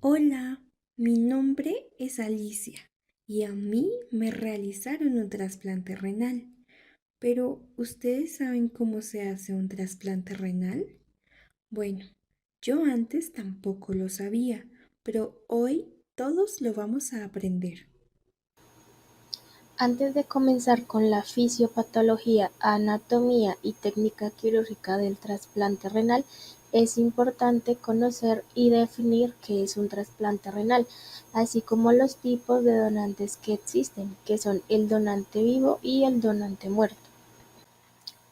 Hola, mi nombre es Alicia y a mí me realizaron un trasplante renal. Pero, ¿ustedes saben cómo se hace un trasplante renal? Bueno, yo antes tampoco lo sabía, pero hoy todos lo vamos a aprender. Antes de comenzar con la fisiopatología, anatomía y técnica quirúrgica del trasplante renal, es importante conocer y definir qué es un trasplante renal, así como los tipos de donantes que existen, que son el donante vivo y el donante muerto.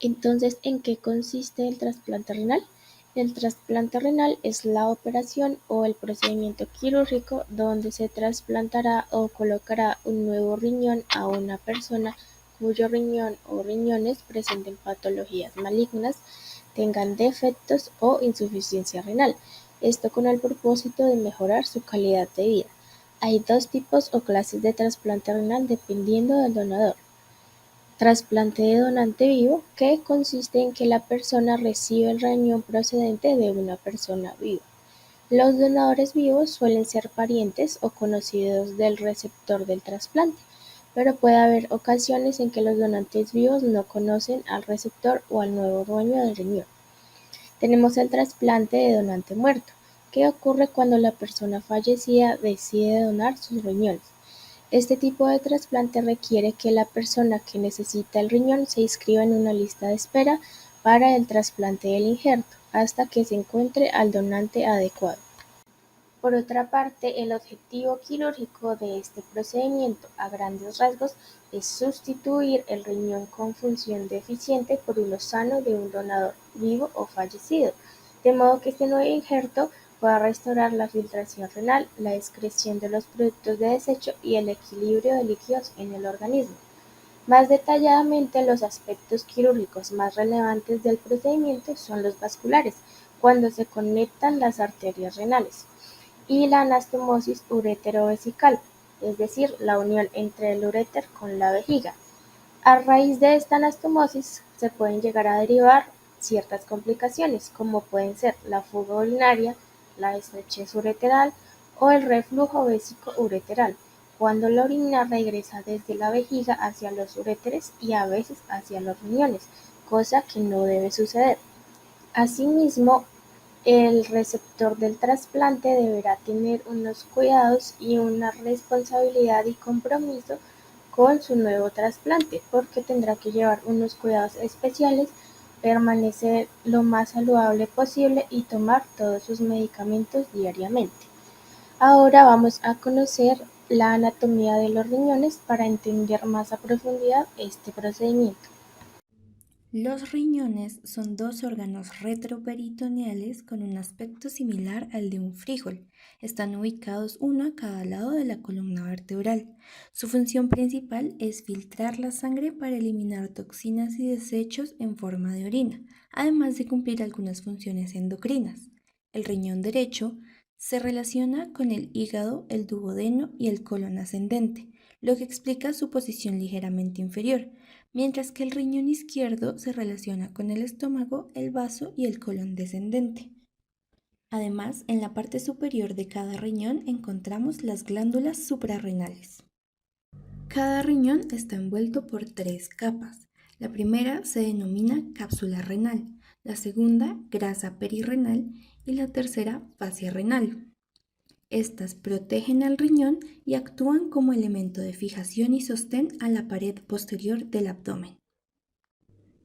Entonces, ¿en qué consiste el trasplante renal? El trasplante renal es la operación o el procedimiento quirúrgico donde se trasplantará o colocará un nuevo riñón a una persona cuyo riñón o riñones presenten patologías malignas, tengan defectos o insuficiencia renal. Esto con el propósito de mejorar su calidad de vida. Hay dos tipos o clases de trasplante renal dependiendo del donador. Trasplante de donante vivo, que consiste en que la persona recibe el riñón procedente de una persona viva. Los donadores vivos suelen ser parientes o conocidos del receptor del trasplante, pero puede haber ocasiones en que los donantes vivos no conocen al receptor o al nuevo dueño del riñón. Tenemos el trasplante de donante muerto, que ocurre cuando la persona fallecida decide donar sus riñones. Este tipo de trasplante requiere que la persona que necesita el riñón se inscriba en una lista de espera para el trasplante del injerto, hasta que se encuentre al donante adecuado. Por otra parte, el objetivo quirúrgico de este procedimiento, a grandes rasgos, es sustituir el riñón con función deficiente por uno sano de un donador vivo o fallecido, de modo que este nuevo injerto pueda restaurar la filtración renal, la excreción de los productos de desecho y el equilibrio de líquidos en el organismo. Más detalladamente, los aspectos quirúrgicos más relevantes del procedimiento son los vasculares, cuando se conectan las arterias renales, y la anastomosis uretero-vesical, es decir, la unión entre el uréter con la vejiga. A raíz de esta anastomosis se pueden llegar a derivar ciertas complicaciones, como pueden ser la fuga urinaria, la estrechez ureteral o el reflujo vésico-ureteral, cuando la orina regresa desde la vejiga hacia los uréteres y a veces hacia los riñones, cosa que no debe suceder. Asimismo, el receptor del trasplante deberá tener unos cuidados y una responsabilidad y compromiso con su nuevo trasplante, porque tendrá que llevar unos cuidados especiales, permanecer lo más saludable posible y tomar todos sus medicamentos diariamente. Ahora vamos a conocer la anatomía de los riñones para entender más a profundidad este procedimiento. Los riñones son dos órganos retroperitoneales con un aspecto similar al de un frijol. Están ubicados uno a cada lado de la columna vertebral. Su función principal es filtrar la sangre para eliminar toxinas y desechos en forma de orina, además de cumplir algunas funciones endocrinas. El riñón derecho se relaciona con el hígado, el duodeno y el colon ascendente, lo que explica su posición ligeramente inferior, mientras que el riñón izquierdo se relaciona con el estómago, el vaso y el colon descendente. Además, en la parte superior de cada riñón encontramos las glándulas suprarrenales. Cada riñón está envuelto por tres capas. La primera se denomina cápsula renal, la segunda grasa perirrenal y la tercera fascia renal. Estas protegen al riñón y actúan como elemento de fijación y sostén a la pared posterior del abdomen.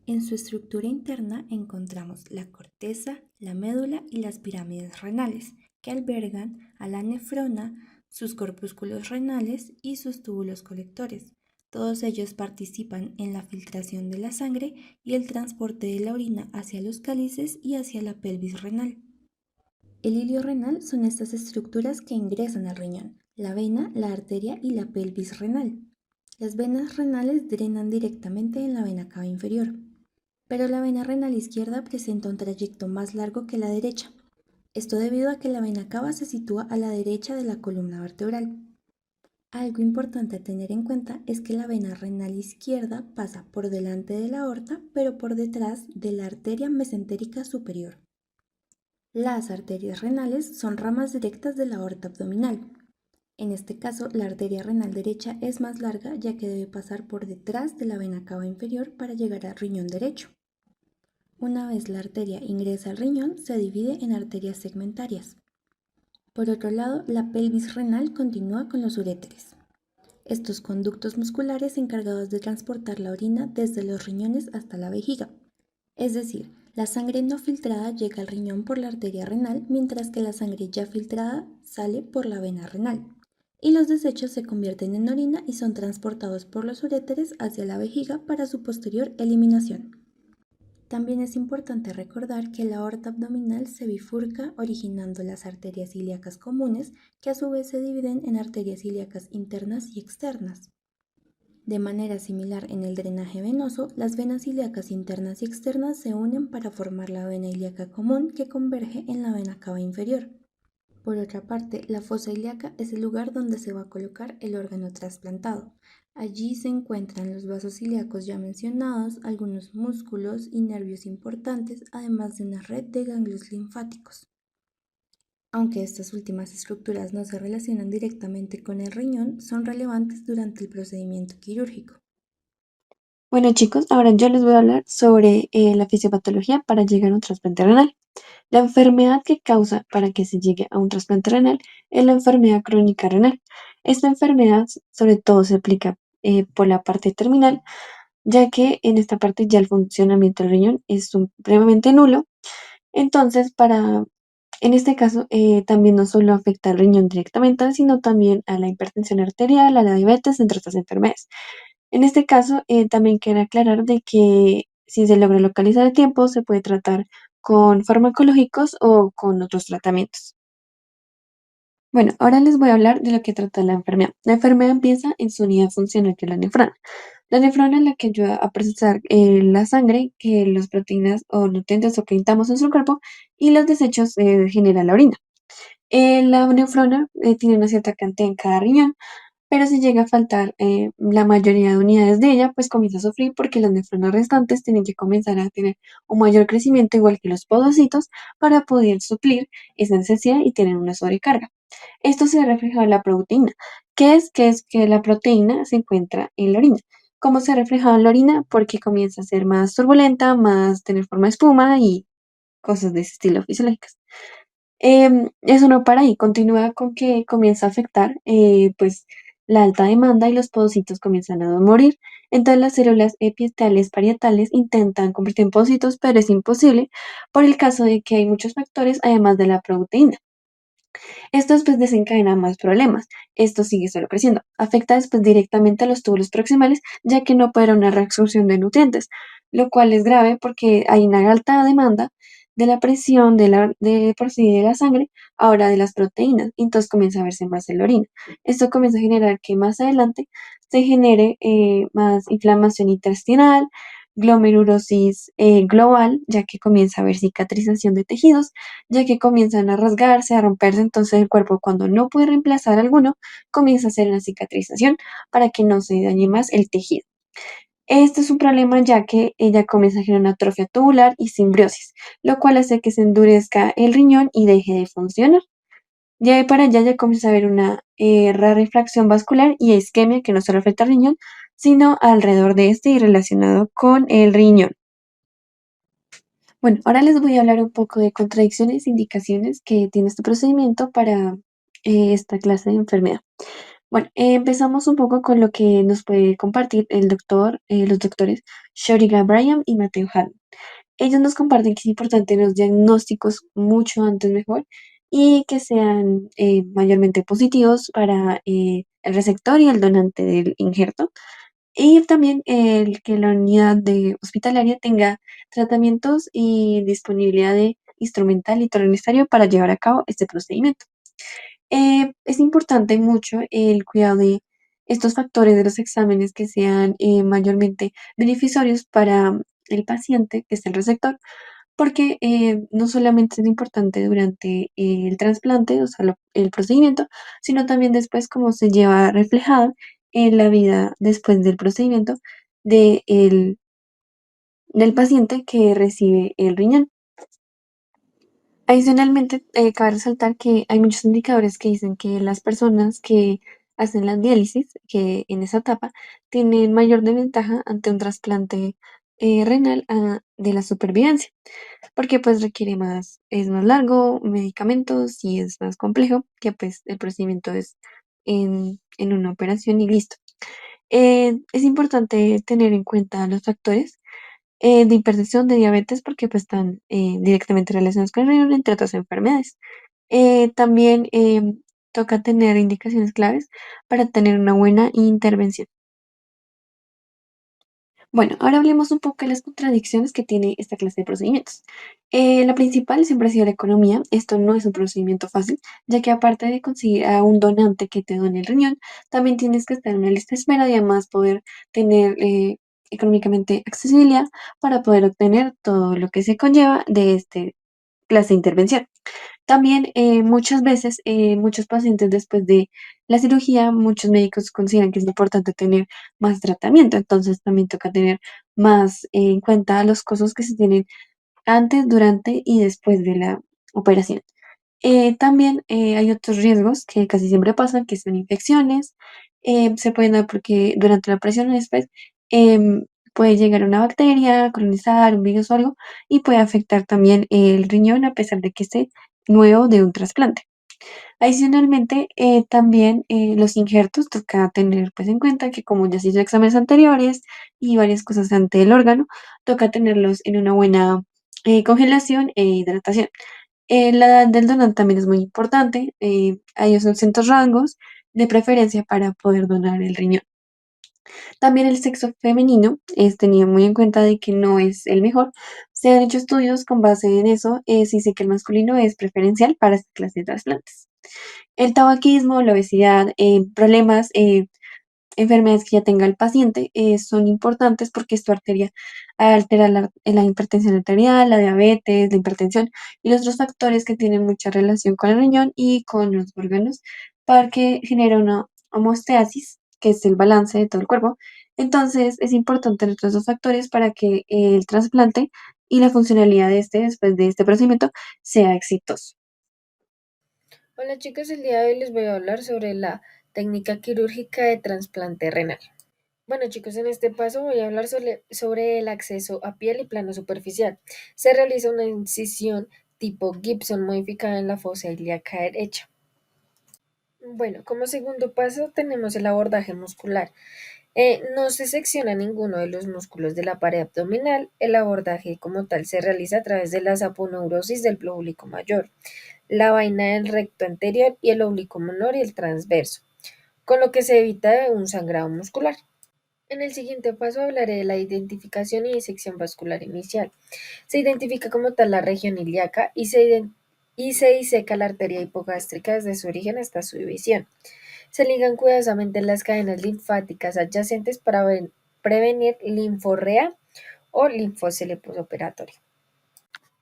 En su estructura interna encontramos la corteza, la médula y las pirámides renales, que albergan a la nefrona, sus corpúsculos renales y sus túbulos colectores. Todos ellos participan en la filtración de la sangre y el transporte de la orina hacia los cálices y hacia la pelvis renal. El hilio renal son estas estructuras que ingresan al riñón, la vena, la arteria y la pelvis renal. Las venas renales drenan directamente en la vena cava inferior, pero la vena renal izquierda presenta un trayecto más largo que la derecha. Esto debido a que la vena cava se sitúa a la derecha de la columna vertebral. Algo importante a tener en cuenta es que la vena renal izquierda pasa por delante de la aorta, pero por detrás de la arteria mesentérica superior. Las arterias renales son ramas directas de la aorta abdominal. En este caso, la arteria renal derecha es más larga ya que debe pasar por detrás de la vena cava inferior para llegar al riñón derecho. Una vez la arteria ingresa al riñón, se divide en arterias segmentarias. Por otro lado, la pelvis renal continúa con los uréteres. Estos conductos musculares encargados de transportar la orina desde los riñones hasta la vejiga. Es decir, la sangre no filtrada llega al riñón por la arteria renal, mientras que la sangre ya filtrada sale por la vena renal. Y los desechos se convierten en orina y son transportados por los uréteres hacia la vejiga para su posterior eliminación. También es importante recordar que la aorta abdominal se bifurca originando las arterias ilíacas comunes, que a su vez se dividen en arterias ilíacas internas y externas. De manera similar en el drenaje venoso, las venas ilíacas internas y externas se unen para formar la vena ilíaca común que converge en la vena cava inferior. Por otra parte, la fosa ilíaca es el lugar donde se va a colocar el órgano trasplantado. Allí se encuentran los vasos ilíacos ya mencionados, algunos músculos y nervios importantes, además de una red de ganglios linfáticos. Aunque estas últimas estructuras no se relacionan directamente con el riñón, son relevantes durante el procedimiento quirúrgico. Bueno chicos, ahora yo les voy a hablar sobre la fisiopatología para llegar a un trasplante renal. La enfermedad que causa para que se llegue a un trasplante renal es la enfermedad crónica renal. Esta enfermedad sobre todo se aplica por la parte terminal, ya que en esta parte ya el funcionamiento del riñón es supremamente nulo. Entonces, en este caso, también no solo afecta al riñón directamente, sino también a la hipertensión arterial, a la diabetes, entre otras enfermedades. En este caso, también quiero aclarar de que si se logra localizar a tiempo, se puede tratar con farmacológicos o con otros tratamientos. Bueno, ahora les voy a hablar de lo que trata la enfermedad. La enfermedad empieza en su unidad funcional, que es la nefrona. La nefrona es la que ayuda a procesar la sangre, que las proteínas o nutrientes o que necesitamos en nuestro cuerpo, y los desechos genera la orina. La nefrona tiene una cierta cantidad en cada riñón, pero si llega a faltar la mayoría de unidades de ella, pues comienza a sufrir porque las nefronas restantes tienen que comenzar a tener un mayor crecimiento, igual que los podocitos, para poder suplir esa necesidad y tener una sobrecarga. Esto se refleja en la proteína. ¿Qué es? Que es que la proteína se encuentra en la orina. ¿Cómo se refleja en la orina? Porque comienza a ser más turbulenta, más tener forma de espuma y cosas de ese estilo fisiológicas. Eso no para ahí, continúa con que comienza a afectar pues la alta demanda y los podocitos comienzan a morir. Entonces las células epiteliales parietales intentan convertir en podocitos, pero es imposible por el caso de que hay muchos factores además de la proteína. Esto después desencadena más problemas. Esto sigue solo creciendo. Afecta después directamente a los túbulos proximales, ya que no puede haber una reabsorción de nutrientes, lo cual es grave porque hay una alta demanda de la presión de por sí de la sangre, ahora de las proteínas, y entonces comienza a verse más en la orina. Esto comienza a generar que más adelante se genere más inflamación intestinal, glomerulosis global, ya que comienza a haber cicatrización de tejidos, ya que comienzan a rasgarse, a romperse, entonces el cuerpo cuando no puede reemplazar alguno, comienza a hacer una cicatrización para que no se dañe más el tejido. Este es un problema ya que ella comienza a generar una atrofia tubular y simbriosis, lo cual hace que se endurezca el riñón y deje de funcionar. De ahí para allá ya comienza a haber una rarefacción vascular y isquemia que no solo afecta al riñón, sino alrededor de este y relacionado con el riñón. Bueno, ahora les voy a hablar un poco de contradicciones e indicaciones que tiene este procedimiento para esta clase de enfermedad. Bueno, empezamos un poco con lo que nos puede compartir los doctores Shoriga Bryan y Matthew Hall. Ellos nos comparten que es importante los diagnósticos mucho antes mejor y que sean mayormente positivos para el receptor y el donante del injerto. Y también el que la unidad de hospitalaria tenga tratamientos y disponibilidad de instrumental y todo lo necesario para llevar a cabo este procedimiento. Es importante mucho el cuidado de estos factores de los exámenes que sean mayormente beneficiarios para el paciente, que es el receptor, porque no solamente es importante durante el trasplante, o sea, el procedimiento, sino también después cómo se lleva reflejado en la vida después del procedimiento de del paciente que recibe el riñón. Adicionalmente, cabe resaltar que hay muchos indicadores que dicen que las personas que hacen la diálisis, que en esa etapa tienen mayor desventaja ante un trasplante renal de la supervivencia, porque pues requiere más, es más largo, medicamentos y es más complejo, que pues el procedimiento es en una operación y listo. Es importante tener en cuenta los factores de hipertensión, de diabetes, porque pues están directamente relacionados con el riñón, entre otras enfermedades. También toca tener indicaciones claves para tener una buena intervención. Bueno, ahora hablemos un poco de las contradicciones que tiene esta clase de procedimientos. La principal siempre ha sido la economía. Esto no es un procedimiento fácil, ya que aparte de conseguir a un donante que te done el riñón, también tienes que estar en una lista de espera y además poder tener económicamente accesibilidad para poder obtener todo lo que se conlleva de este clase de intervención. También muchas veces, muchos pacientes después de la cirugía, muchos médicos consideran que es importante tener más tratamiento, entonces también toca tener más en cuenta los costos que se tienen antes, durante y después de la operación. También hay otros riesgos que casi siempre pasan, que son infecciones, se pueden dar porque durante la operación o después puede llegar una bacteria, colonizar un virus o algo, y puede afectar también el riñón a pesar de que esté nuevo de un trasplante. Adicionalmente, también los injertos toca tener pues en cuenta que como ya se hizo exámenes anteriores y varias cosas ante el órgano, toca tenerlos en una buena congelación e hidratación. La edad del donante también es muy importante. Hay unos ciertos rangos de preferencia para poder donar el riñón. También el sexo femenino es tenido muy en cuenta de que no es el mejor. Se han hecho estudios con base en eso. Se dice que el masculino es preferencial para esta clase de trasplantes. El tabaquismo, la obesidad, problemas, enfermedades que ya tenga el paciente son importantes porque esto altera la hipertensión arterial, la diabetes, la hipertensión y los otros factores que tienen mucha relación con el riñón y con los órganos para que genere una homeostasis, que es el balance de todo el cuerpo. Entonces es importante tener todos esos factores para que el trasplante y la funcionalidad de este después de este procedimiento sea exitoso. Hola chicos, el día de hoy les voy a hablar sobre la técnica quirúrgica de trasplante renal. Bueno chicos, en este paso voy a hablar sobre el acceso a piel y plano superficial. Se realiza una incisión tipo Gibson modificada en la fosa ilíaca derecha. Bueno, como segundo paso tenemos el abordaje muscular. No se secciona ninguno de los músculos de la pared abdominal. El abordaje como tal se realiza a través de la saponeurosis del oblicuo mayor, la vaina del recto anterior y el oblicuo menor y el transverso, con lo que se evita un sangrado muscular. En el siguiente paso hablaré de la identificación y disección vascular inicial. Se identifica como tal la región ilíaca y se diseca la arteria hipogástrica desde su origen hasta su división. Se ligan cuidadosamente las cadenas linfáticas adyacentes para prevenir linforrea o linfocele postoperatoria.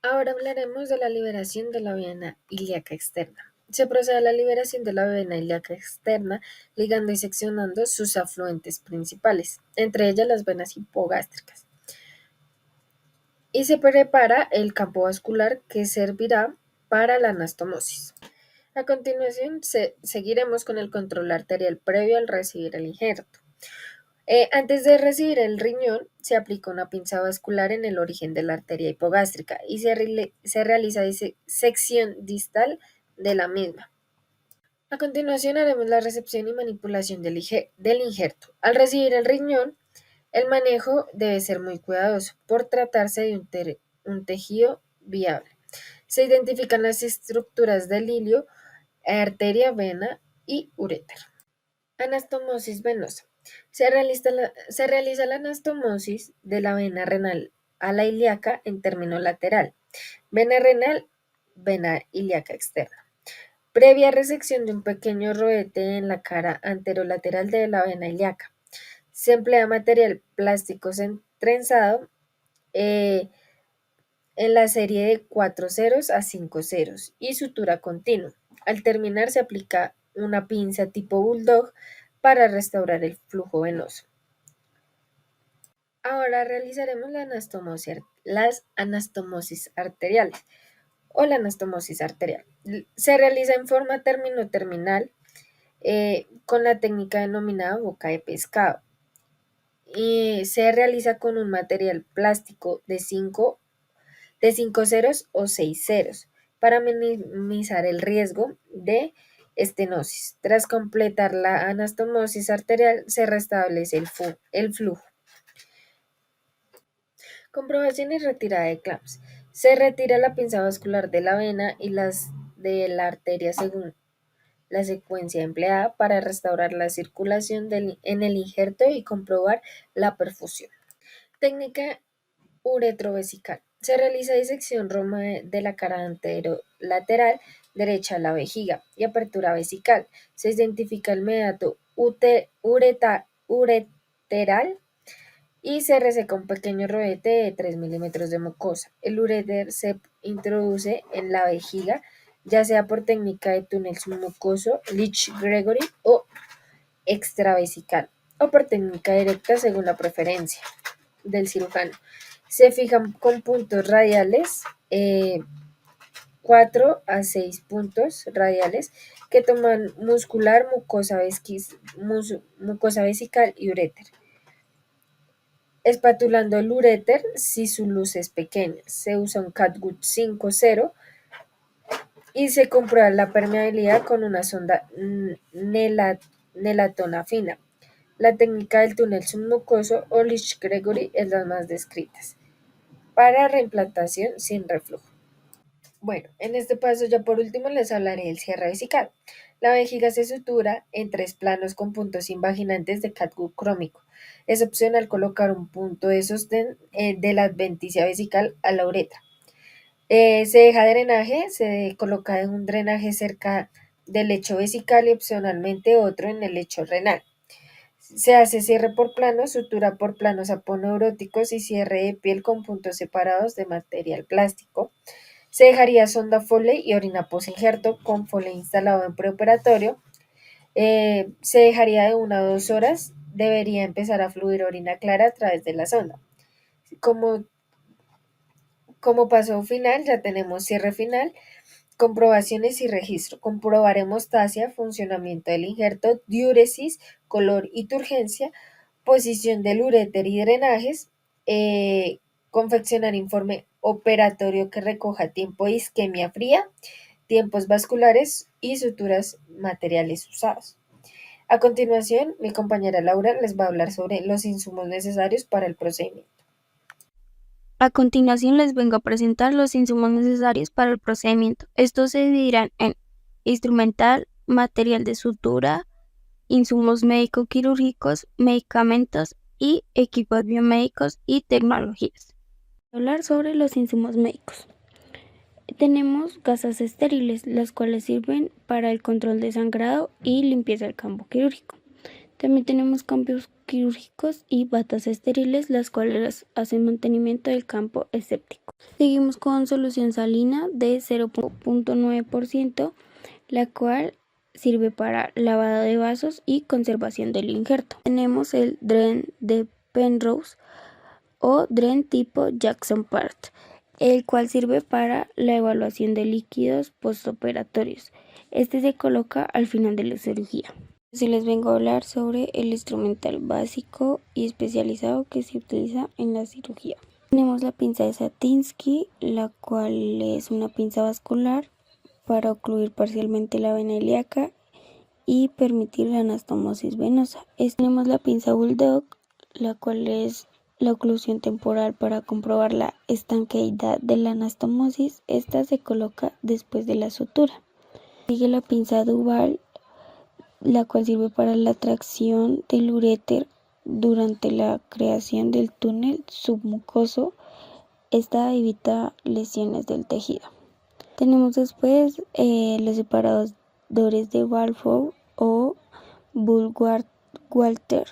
Ahora hablaremos de la liberación de la vena ilíaca externa. Se procede a la liberación de la vena ilíaca externa ligando y seccionando sus afluentes principales, entre ellas las venas hipogástricas. Y se prepara el campo vascular que servirá para la anastomosis. A continuación, seguiremos con el control arterial previo al recibir el injerto. Antes de recibir el riñón, se aplica una pinza vascular en el origen de la arteria hipogástrica y se realiza sección distal de la misma. A continuación, haremos la recepción y manipulación del injerto. Al recibir el riñón, el manejo debe ser muy cuidadoso por tratarse de un tejido viable. Se identifican las estructuras del hilio, arteria, vena y uréter. Anastomosis venosa. Se realiza la anastomosis de la vena renal a la ilíaca en término lateral. Vena renal, vena ilíaca externa. Previa resección de un pequeño roete en la cara anterolateral de la vena ilíaca. Se emplea material plástico trenzado en la serie de 4 ceros a 5 ceros y sutura continua. Al terminar se aplica una pinza tipo bulldog para restaurar el flujo venoso. Ahora realizaremos las anastomosis arteriales. o la anastomosis arterial. Se realiza en forma término-terminal con la técnica denominada boca de pescado. Y se realiza con un material plástico de 5 ceros o 6 ceros para minimizar el riesgo de estenosis. Tras completar la anastomosis arterial, se restablece el flujo. Comprobación y retirada de clamps. Se retira la pinza vascular de la vena y las de la arteria según la secuencia empleada para restaurar la circulación en el injerto y comprobar la perfusión. Técnica uretrovesical. Se realiza disección roma de la cara anterolateral derecha a la vejiga y apertura vesical. Se identifica el meato ureteral y se reseca un pequeño rodete de 3 milímetros de mucosa. El ureter se introduce en la vejiga, ya sea por técnica de túnel submucoso, Leach-Gregory o extravesical, o por técnica directa según la preferencia del cirujano. Se fijan con puntos radiales, 4 a 6 puntos radiales que toman muscular, mucosa vesical y ureter. Espatulando el ureter si su luz es pequeña. Se usa un Catgut 5.0 y se comprueba la permeabilidad con una sonda nelatona fina. La técnica del túnel submucoso o Leach-Gregory es las más descritas para reimplantación sin reflujo. Bueno, en este paso ya por último les hablaré del cierre vesical. La vejiga se sutura en 3 planos con puntos invaginantes de catgut crómico. Es opcional colocar un punto de sostén de la adventicia vesical a la uretra. Se deja drenaje, se coloca un drenaje cerca del lecho vesical y opcionalmente otro en el lecho renal. Se hace cierre por planos, sutura por planos aponeuróticos y cierre de piel con puntos separados de material plástico. Se dejaría sonda Foley y orina posinjerto con Foley instalado en preoperatorio. Se dejaría de 1 a 2 horas. Debería empezar a fluir orina clara a través de la sonda. Como paso final, ya tenemos cierre final, comprobaciones y registro. Comprobar hemostasia, funcionamiento del injerto, diuresis, color y turgencia, posición del uréter y drenajes, confeccionar informe operatorio que recoja tiempo de isquemia fría, tiempos vasculares y suturas materiales usados. A continuación, mi compañera Laura les va a hablar sobre los insumos necesarios para el procedimiento. A continuación les vengo a presentar los insumos necesarios para el procedimiento. Estos se dividirán en instrumental, material de sutura, insumos médico-quirúrgicos, medicamentos y equipos biomédicos y tecnologías. Hablar sobre los insumos médicos. Tenemos gasas estériles, las cuales sirven para el control de sangrado y limpieza del campo quirúrgico. También tenemos campos quirúrgicos y batas estériles, las cuales hacen mantenimiento del campo escéptico. Seguimos con solución salina de 0.9%, la cual sirve para lavado de vasos y conservación del injerto. Tenemos el Dren de Penrose o Dren tipo Jackson Part, el cual sirve para la evaluación de líquidos postoperatorios. Este se coloca al final de la cirugía. Si les vengo a hablar sobre el instrumental básico y especializado que se utiliza en la cirugía. Tenemos la pinza de Satinsky, la cual es una pinza vascular para ocluir parcialmente la vena ilíaca y permitir la anastomosis venosa. Tenemos la pinza Bulldog, la cual es la oclusión temporal para comprobar la estanqueidad de la anastomosis. Esta se coloca después de la sutura. Sigue la pinza Duval, la cual sirve para la tracción del uréter durante la creación del túnel submucoso. Esta evita lesiones del tejido. Tenemos después los separadores de Balfour o Bull-Walter,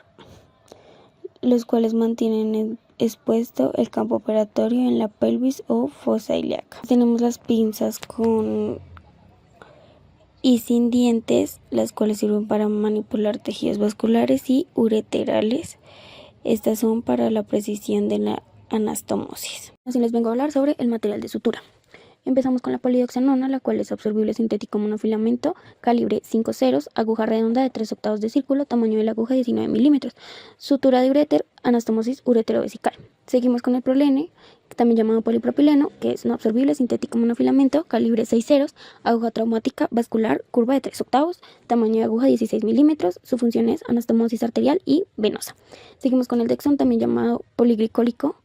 los cuales mantienen expuesto el campo operatorio en la pelvis o fosa ilíaca. Tenemos las pinzas con y sin dientes, las cuales sirven para manipular tejidos vasculares y ureterales. Estas son para la precisión de la anastomosis. Así les vengo a hablar sobre el material de sutura. Empezamos con la polidoxanona, la cual es absorbible sintético monofilamento, calibre 5 ceros, aguja redonda de 3/8 de círculo, tamaño de la aguja 19 milímetros, sutura de uréter, anastomosis ureterovesical. Seguimos con el prolene, también llamado polipropileno, que es no absorbible sintético monofilamento, calibre 6 ceros, aguja traumática vascular, curva de 3/8, tamaño de aguja 16 milímetros, su función es anastomosis arterial y venosa. Seguimos con el dexón, también llamado poliglicólico.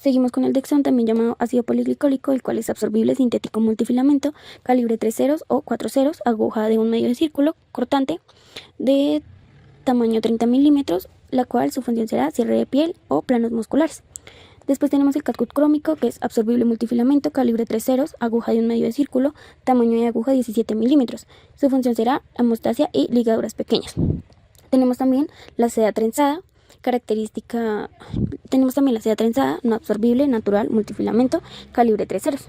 Seguimos con el dexón, también llamado ácido poliglicólico, el cual es absorbible sintético multifilamento, calibre 3 ceros o 4 ceros, aguja de 1/2 de círculo, cortante, de tamaño 30 milímetros, la cual su función será cierre de piel o planos musculares. Después tenemos el catgut crómico, que es absorbible multifilamento, calibre 3 ceros, aguja de 1/2 de círculo, tamaño de aguja 17 milímetros. Su función será hemostasia y ligaduras pequeñas. Tenemos también la seda trenzada, no absorbible, natural, multifilamento, calibre 3 ceros.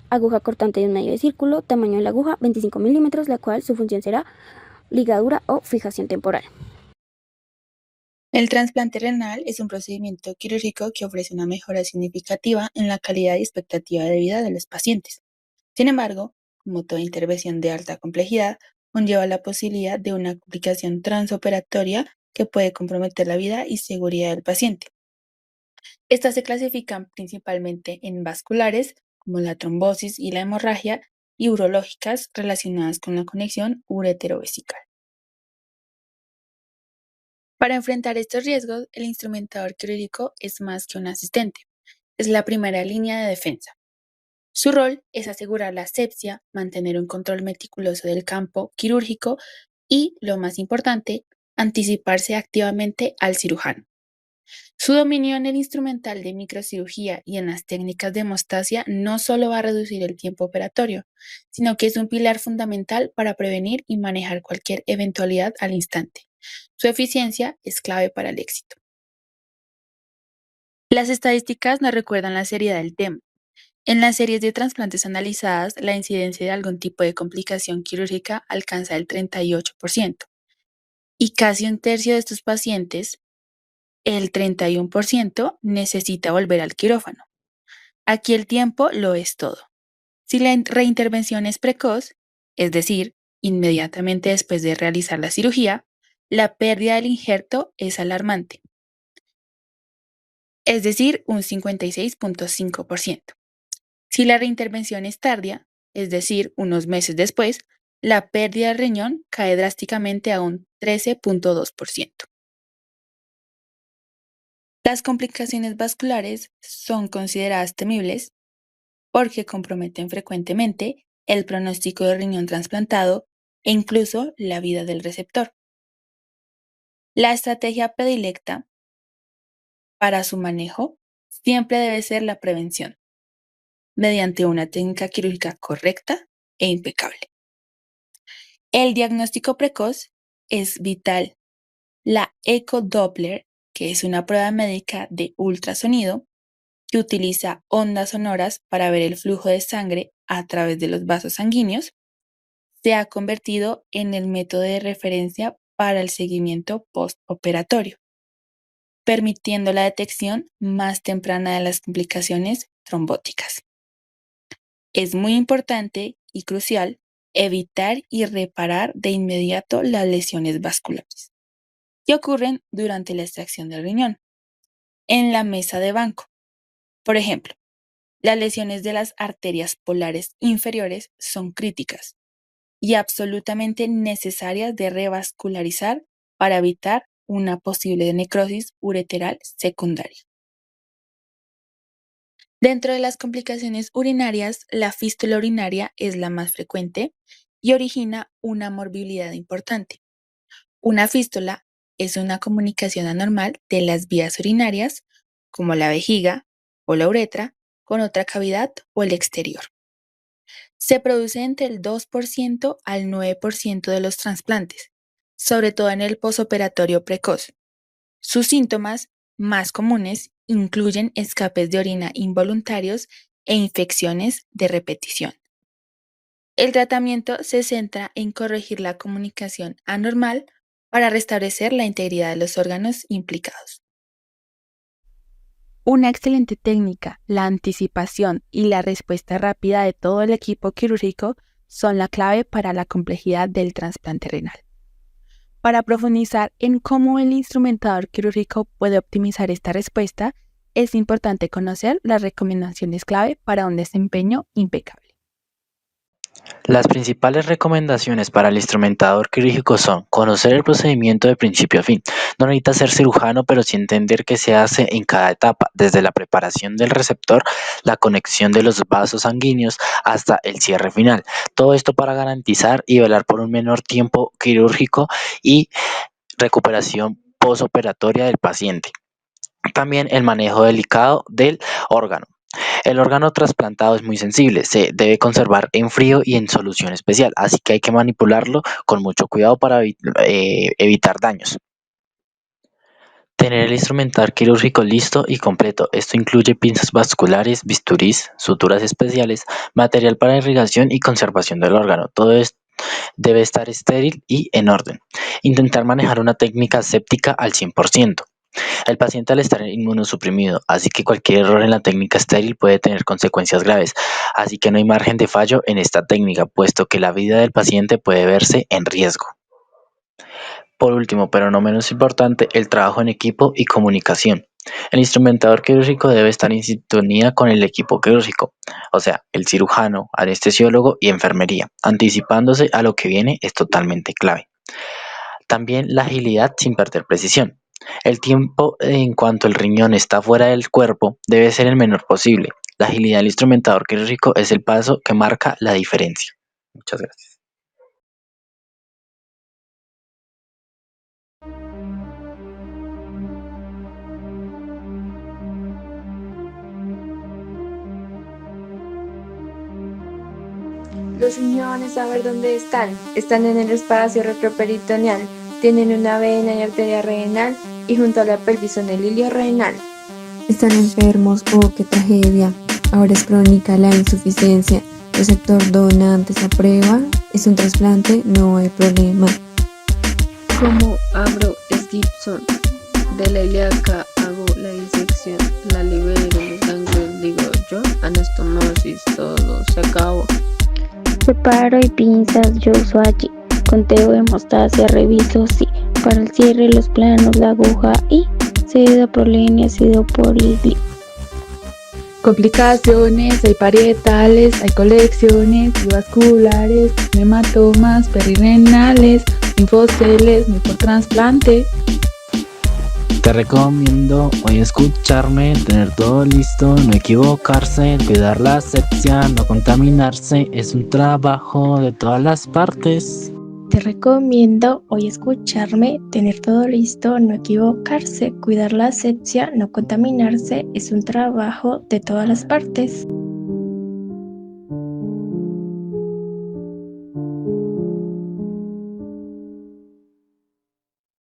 Aguja cortante de 1/2 de círculo, tamaño de la aguja 25 milímetros, la cual su función será ligadura o fijación temporal. El trasplante renal es un procedimiento quirúrgico que ofrece una mejora significativa en la calidad y expectativa de vida de los pacientes. Sin embargo, como toda intervención de alta complejidad, conlleva la posibilidad de una complicación transoperatoria que puede comprometer la vida y seguridad del paciente. Estas se clasifican principalmente en vasculares, como la trombosis y la hemorragia, y urológicas relacionadas con la conexión ureterovesical. Para enfrentar estos riesgos, el instrumentador quirúrgico es más que un asistente, es la primera línea de defensa. Su rol es asegurar la asepsia, mantener un control meticuloso del campo quirúrgico y, lo más importante, anticiparse activamente al cirujano. Su dominio en el instrumental de microcirugía y en las técnicas de hemostasia no solo va a reducir el tiempo operatorio, sino que es un pilar fundamental para prevenir y manejar cualquier eventualidad al instante. Su eficiencia es clave para el éxito. Las estadísticas nos recuerdan la seriedad del tema. En las series de trasplantes analizadas, la incidencia de algún tipo de complicación quirúrgica alcanza el 38%, y casi un tercio de estos pacientes, el 31%, necesita volver al quirófano. Aquí el tiempo lo es todo. Si la reintervención es precoz, es decir, inmediatamente después de realizar la cirugía, la pérdida del injerto es alarmante, es decir, un 56.5%. Si la reintervención es tardía, es decir, unos meses después, la pérdida del riñón cae drásticamente a un 13.2%. Las complicaciones vasculares son consideradas temibles porque comprometen frecuentemente el pronóstico del riñón trasplantado e incluso la vida del receptor. La estrategia predilecta para su manejo siempre debe ser la prevención, mediante una técnica quirúrgica correcta e impecable. El diagnóstico precoz es vital. La ecodoppler, que es una prueba médica de ultrasonido que utiliza ondas sonoras para ver el flujo de sangre a través de los vasos sanguíneos, se ha convertido en el método de referencia para el seguimiento postoperatorio, permitiendo la detección más temprana de las complicaciones trombóticas. Es muy importante y crucial evitar y reparar de inmediato las lesiones vasculares que ocurren durante la extracción del riñón, en la mesa de banco. Por ejemplo, las lesiones de las arterias polares inferiores son críticas y absolutamente necesarias de revascularizar para evitar una posible necrosis ureteral secundaria. Dentro de las complicaciones urinarias, la fístula urinaria es la más frecuente y origina una morbilidad importante. Una fístula es una comunicación anormal de las vías urinarias, como la vejiga o la uretra, con otra cavidad o el exterior. Se produce entre el 2% al 9% de los trasplantes, sobre todo en el posoperatorio precoz. Sus síntomas más comunes incluyen escapes de orina involuntarios e infecciones de repetición. El tratamiento se centra en corregir la comunicación anormal para restablecer la integridad de los órganos implicados. Una excelente técnica, la anticipación y la respuesta rápida de todo el equipo quirúrgico son la clave para la complejidad del trasplante renal. Para profundizar en cómo el instrumentador quirúrgico puede optimizar esta respuesta, es importante conocer las recomendaciones clave para un desempeño impecable. Las principales recomendaciones para el instrumentador quirúrgico son conocer el procedimiento de principio a fin. No necesita ser cirujano, pero sí entender qué se hace en cada etapa, desde la preparación del receptor, la conexión de los vasos sanguíneos hasta el cierre final. Todo esto para garantizar y velar por un menor tiempo quirúrgico y recuperación posoperatoria del paciente. También el manejo delicado del órgano. El órgano trasplantado es muy sensible, se debe conservar en frío y en solución especial, así que hay que manipularlo con mucho cuidado para evitar daños. Tener el instrumental quirúrgico listo y completo. Esto incluye pinzas vasculares, bisturís, suturas especiales, material para irrigación y conservación del órgano. Todo esto debe estar estéril y en orden. Intentar manejar una técnica aséptica al 100%. El paciente al estar inmunosuprimido, así que cualquier error en la técnica estéril puede tener consecuencias graves, así que no hay margen de fallo en esta técnica, puesto que la vida del paciente puede verse en riesgo. Por último, pero no menos importante, el trabajo en equipo y comunicación. El instrumentador quirúrgico debe estar en sintonía con el equipo quirúrgico, o sea, el cirujano, anestesiólogo y enfermería. Anticipándose a lo que viene es totalmente clave. También la agilidad sin perder precisión. El tiempo en cuanto el riñón está fuera del cuerpo debe ser el menor posible. La agilidad del instrumentador quirúrgico es el paso que marca la diferencia. Muchas gracias. Los riñones, a ver dónde están. Están en el espacio retroperitoneal. Tienen una vena y arteria renal y junto a la pelvis son el hilio renal. Están enfermos, oh, qué tragedia. Ahora es crónica la insuficiencia. Receptor dona antes aprueba. Es un trasplante, no hay problema. Como abro es Gibson, de la ilíaca hago la disección, la libero, los ganglios digo yo, anastomosis, todo se acabó. Preparo y pinzas yo uso allí. Conteo de hemostasia, reviso sí. Para el cierre los planos, la aguja y ácido prolene, ácido poliglí. Complicaciones, hay parietales, hay colecciones vasculares, hematomas, perirenales, linfoceles, ni por trasplante. Te recomiendo hoy escucharme, tener todo listo, no equivocarse, cuidar la asepsia, no contaminarse, es un trabajo de todas las partes. Te recomiendo hoy escucharme, tener todo listo, no equivocarse, cuidar la asepsia, no contaminarse, es un trabajo de todas las partes.